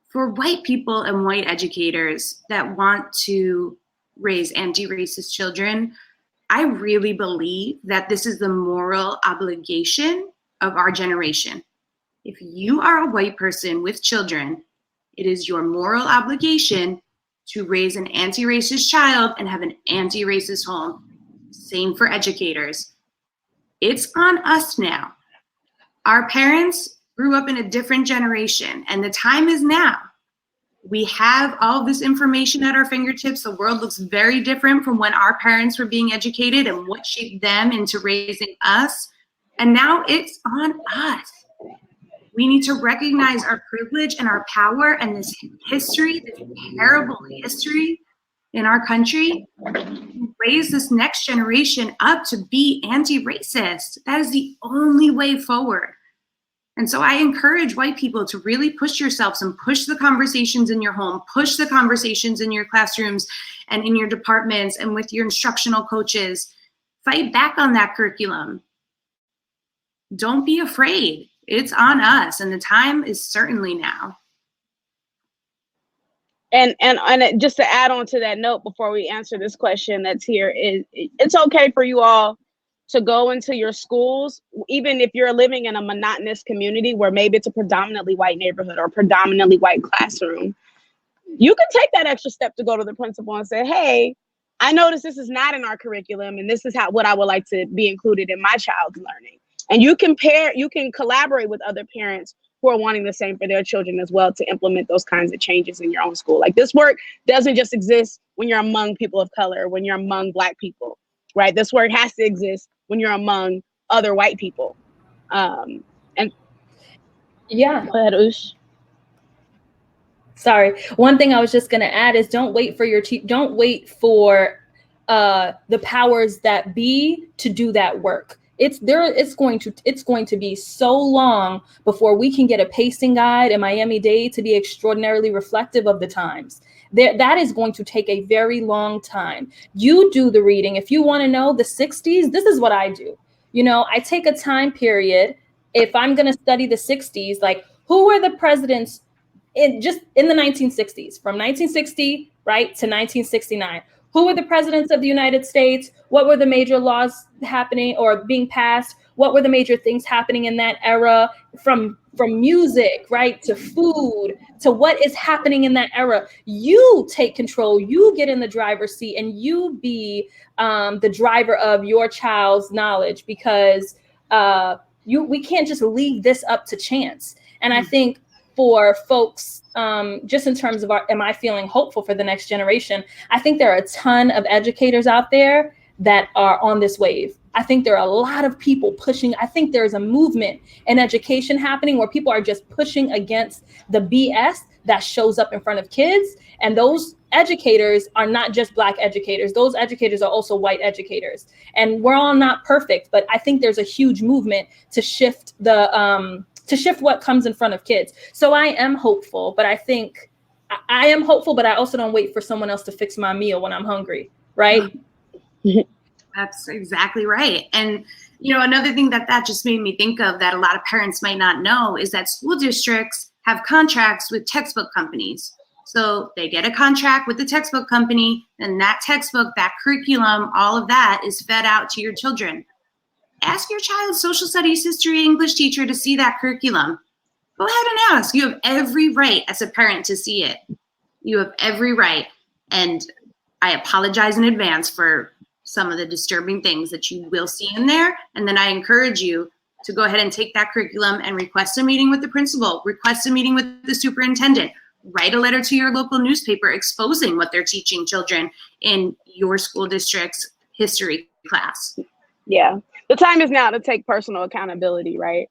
For white people and white educators that want to raise anti-racist children, I really believe that this is the moral obligation of our generation. If you are a white person with children, it is your moral obligation to raise an anti-racist child and have an anti-racist home. Same for educators. It's on us now. Our parents grew up in a different generation, and the time is now. We have all this information at our fingertips. The world looks very different from when our parents were being educated and what shaped them into raising us. And now it's on us. We need to recognize our privilege and our power and this history, this terrible history in our country, raise this next generation up to be anti-racist. That is the only way forward. And so I encourage white people to really push yourselves and push the conversations in your home, push the conversations in your classrooms and in your departments and with your instructional coaches. Fight back on that curriculum. Don't be afraid. It's on us, and the time is certainly now. And just to add on to that note before we answer this question that's here, it's okay for you all to go into your schools, even if you're living in a monotonous community where maybe it's a predominantly white neighborhood or predominantly white classroom. You can take that extra step to go to the principal and say, hey, I noticed this is not in our curriculum, and this is what I would like to be included in my child's learning. And you can collaborate with other parents who are wanting the same for their children as well to implement those kinds of changes in your own school. Like, this work doesn't just exist when you're among people of color, when you're among Black people, right? This work has to exist when you're among other white people. And yeah, go ahead, Ush. Sorry. One thing I was just going to add is don't wait for the powers that be to do that work. It's going to be so long before we can get a pacing guide in Miami-Dade to be extraordinarily reflective of the times. That is going to take a very long time. You do the reading. If you want to know the 60s, this is what I do. You know, I take a time period. If I'm going to study the 60s, like, who were the presidents in the 1960s, from 1960, right, to 1969? Who were the presidents of the United States? What were the major laws happening or being passed? What were the major things happening in that era, from music, right, to food, to what is happening in that era? You take control, you get in the driver's seat, and you be the driver of your child's knowledge, because we can't just leave this up to chance. And I think for folks, just in terms of am I feeling hopeful for the next generation? I think there are a ton of educators out there that are on this wave. I think there are a lot of people pushing. I think there's a movement in education happening where people are just pushing against the BS that shows up in front of kids. And those educators are not just Black educators. Those educators are also white educators. And we're all not perfect, but I think there's a huge movement to shift what comes in front of kids. So I am hopeful, but I think I am hopeful, but I also don't wait for someone else to fix my meal when I'm hungry, right? That's exactly right. And, another thing that just made me think of that a lot of parents might not know is that school districts have contracts with textbook companies. So they get a contract with the textbook company, and that textbook, that curriculum, all of that is fed out to your children. Ask your child's social studies, history, English teacher to see that curriculum. Go ahead and ask. You have every right as a parent to see it. You have every right. And I apologize in advance for some of the disturbing things that you will see in there. And then I encourage you to go ahead and take that curriculum and request a meeting with the principal, request a meeting with the superintendent, write a letter to your local newspaper exposing what they're teaching children in your school district's history class. Yeah, the time is now to take personal accountability, right?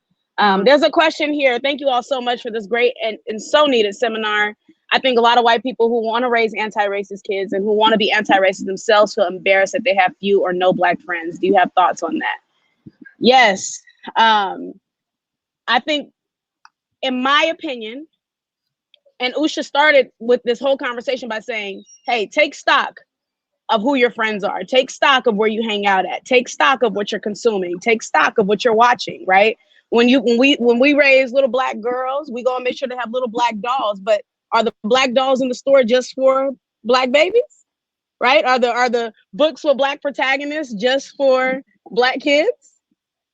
There's a question here. Thank you all so much for this great and so needed seminar. I think a lot of white people who want to raise anti-racist kids and who want to be anti-racist themselves feel embarrassed that they have few or no Black friends. Do you have thoughts on that? Yes. I think, in my opinion, and Usha started with this whole conversation by saying, hey, take stock of who your friends are. Take stock of where you hang out at. Take stock of what you're consuming. Take stock of what you're watching, right? When we raise little Black girls, we gonna make sure to have little Black dolls, but are the Black dolls in the store just for Black babies, right? Are the books with Black protagonists just for Black kids?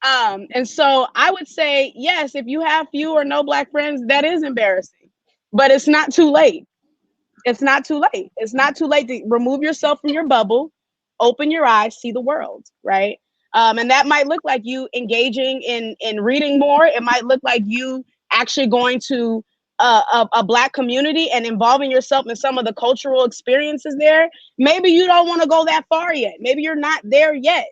And so I would say, yes, if you have few or no Black friends, that is embarrassing, but it's not too late. It's not too late. It's not too late to remove yourself from your bubble, open your eyes, see the world, right? And that might look like you engaging in reading more. It might look like you actually going to a Black community and involving yourself in some of the cultural experiences there. Maybe you don't want to go that far yet. Maybe you're not there yet.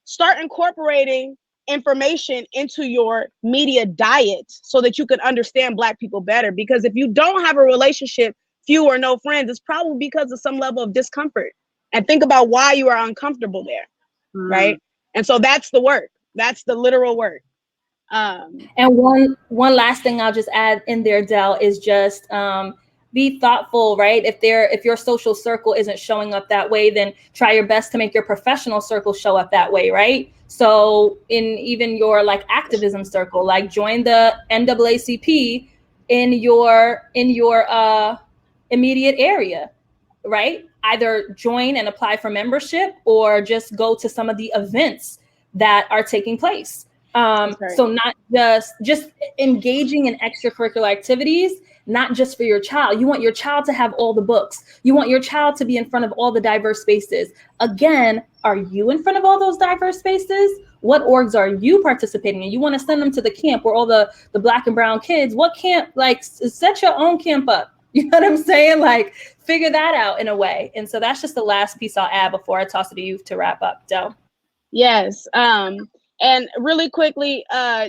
Start incorporating information into your media diet so that you can understand Black people better. Because if you don't have a relationship, few or no friends, it's probably because of some level of discomfort. And think about why you are uncomfortable there, right? And so that's the work. That's the literal work. And one last thing I'll just add in there, Del, is just be thoughtful, right? If your social circle isn't showing up that way, then try your best to make your professional circle show up that way, right? So in even your activism circle, join the NAACP in your immediate area, right? Either join and apply for membership or just go to some of the events that are taking place. So not just engaging in extracurricular activities, not just for your child. You want your child to have all the books. You want your child to be in front of all the diverse spaces. Again, are you in front of all those diverse spaces? What orgs are you participating in? You want to send them to the camp where all the Black and brown kids, what camp, set your own camp up. You know what I'm saying? Figure that out in a way. And so that's just the last piece I'll add before I toss it to you to wrap up, Del. Yes. And really quickly,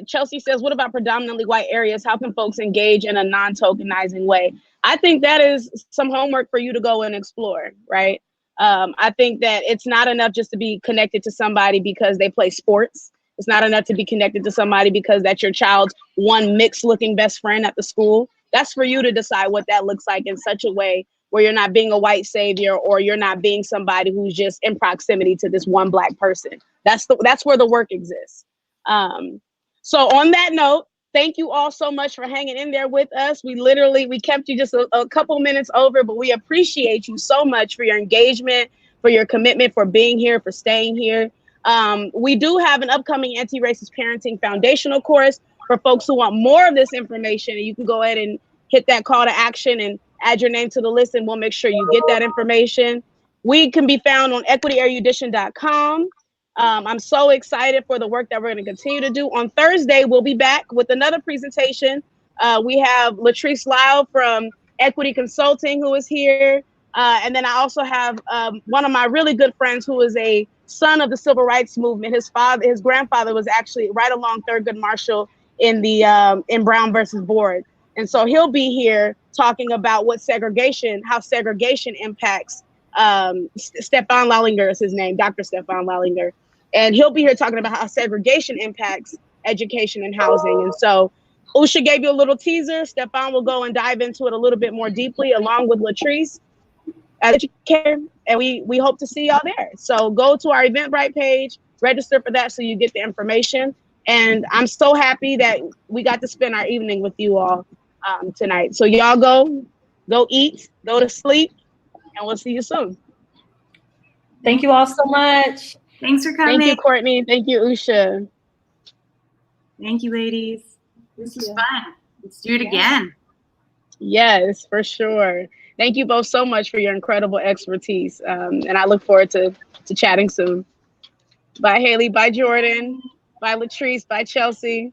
Chelsea says, what about predominantly white areas? How can folks engage in a non-tokenizing way? I think that is some homework for you to go and explore, right? I think that it's not enough just to be connected to somebody because they play sports. It's not enough to be connected to somebody because that's your child's one mixed looking best friend at the school. That's for you to decide what that looks like in such a way where you're not being a white savior or you're not being somebody who's just in proximity to this one Black person. That's where the work exists. So on that note, thank you all so much for hanging in there with us. We kept you just a couple minutes over, but we appreciate you so much for your engagement, for your commitment, for being here, for staying here. We do have an upcoming Anti-Racist Parenting Foundational course for folks who want more of this information. And you can go ahead and hit that call to action and add your name to the list, and we'll make sure you get that information. We can be found on equityerudition.com. I'm so excited for the work that we're going to continue to do. On Thursday, we'll be back with another presentation. We have Latrice Lyle from Equity Consulting who is here. And then I also have one of my really good friends who is a son of the Civil Rights Movement. His grandfather was actually right along Thurgood Marshall in Brown versus Board. And so he'll be here talking about how segregation impacts. Stefan Lallinger is his name, Dr. Stefan Lallinger. And he'll be here talking about how segregation impacts education and housing. And so Usha gave you a little teaser. Stefan will go and dive into it a little bit more deeply, along with Latrice, educator, and we hope to see y'all there. So go to our Eventbrite page, register for that so you get the information. And I'm so happy that we got to spend our evening with you all tonight. So y'all go eat, go to sleep, and we'll see you soon. Thank you all so much. Thanks for coming. Thank you, Courtney. Thank you, Usha. Thank you, ladies. This was fun. Let's do it again. Yes, for sure. Thank you both so much for your incredible expertise. And I look forward to chatting soon. Bye, Haley. Bye, Jordan. Bye, Latrice. Bye, Chelsea.